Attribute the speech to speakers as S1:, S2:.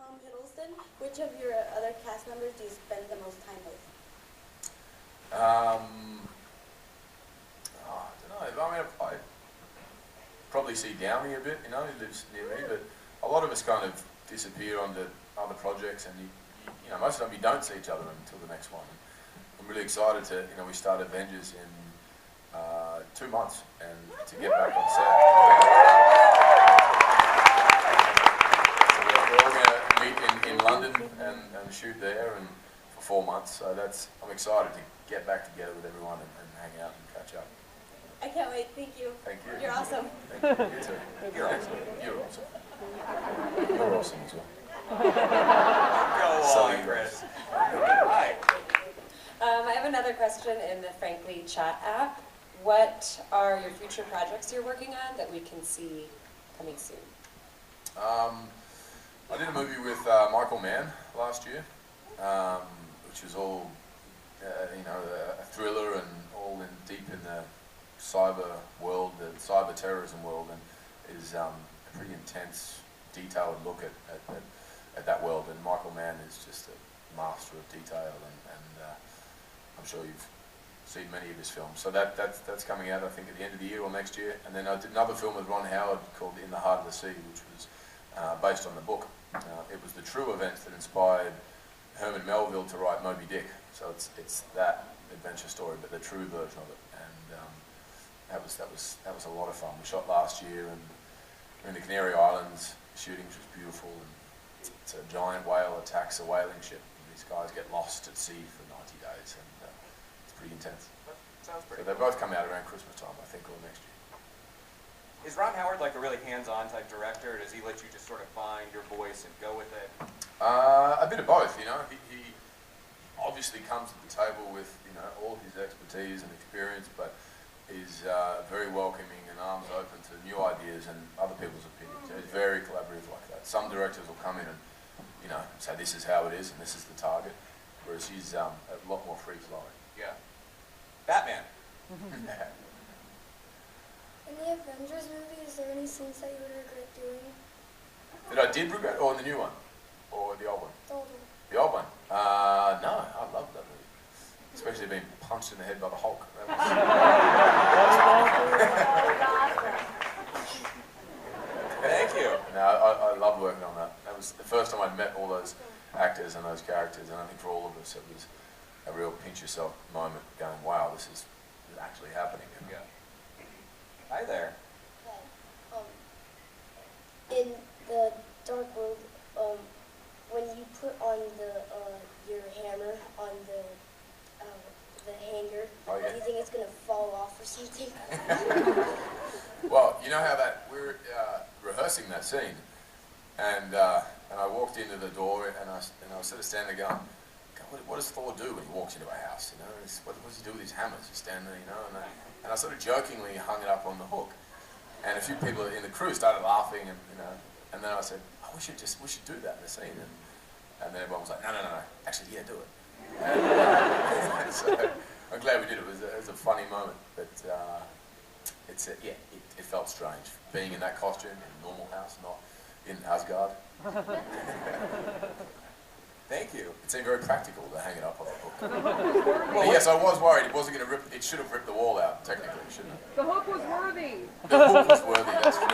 S1: Tom Hiddleston. Which of your other cast members do you spend the most time with?
S2: I don't know. I mean, I probably see Downey a bit. You know, he lives near me, but a lot of us kind of disappear onto other projects, and you know, most of the time you don't see each other until the next one. I'm really excited to, we start Avengers in 2 months, and to get back on set. So we're all going to meet in London and shoot there, and for 4 months. So I'm excited to get back together with everyone and hang out and catch up.
S1: I can't wait. Thank you.
S2: Thank you.
S1: You're awesome.
S2: Thank you. You too. You're awesome. You're awesome. You're awesome as well.
S3: Go on, Chris. Hi.
S4: I have another question in the Frankly chat app. What are your future projects you're working on that we can see coming soon?
S2: I did a movie with Michael Mann last year, which was all, a thriller and all deep in the cyber world, the cyber terrorism world, and is a pretty intense, detailed look at that world. And Michael Mann is just a master of detail, and I'm sure you've seen many of his films. So that's coming out, I think, at the end of the year or next year. And then I did another film with Ron Howard called In the Heart of the Sea, which was based on the book. It was the true events that inspired Herman Melville to write Moby Dick. So it's that adventure story, but the true version of it. And that was a lot of fun. We shot last year, and we're in the Canary Islands shooting, which was beautiful. And it's a giant whale attacks a whaling ship, and these guys get lost at sea for 90 days, and it's pretty intense.
S3: That sounds pretty.
S2: So they both come out around Christmas time, I think, or next year.
S3: Is Ron Howard like a really hands-on type director, or does he let you just sort of find your voice and go with it?
S2: A bit of both, He obviously comes to the table with, all his expertise and experience, but is very welcoming and arms open to new ideas and other people's opinions. He's very collaborative like that. Some directors will come in and, say this is how it is and this is the target, whereas he's a lot more free-flowing.
S3: Yeah. Batman.
S1: In the Avengers movie, is there any scenes that you would regret doing?
S2: That I did regret, or in the new one? Or the old one?
S1: The old one.
S2: The old one? No, I loved that movie. Especially being punched in the head by the Hulk.
S3: Thank you.
S2: No, I loved working on that. That was the first time I'd met all those actors and those characters, and I think for all of us it was a real pinch yourself moment going, wow, this is actually happening.
S3: Yeah. Hi there.
S1: Hi. In the Dark World, when you put on your hammer on the hanger,
S2: Oh, yeah.
S1: do you think it's gonna fall off or something?
S2: Well, you know how we're rehearsing that scene, and I walked into the door, and I was sort of standing there going, God, what does Thor do when he walks into a house? What does he do with his hammers? He's standing there, and I sort of jokingly hung it up on the hook, and a few people in the crew started laughing, and then I said, oh, we should do that in the scene, and then everyone was like, no, actually, yeah, do it. And so I'm glad we did it. It was a funny moment, but it felt strange being in that costume in a normal house, not in Asgard.
S3: Thank you.
S2: It seemed very practical to hang it up on the hook. But yes, I was worried. It wasn't going to rip. It should have ripped the wall out, technically, shouldn't it?
S5: The hook was worthy.
S2: The hook was worthy, that's true.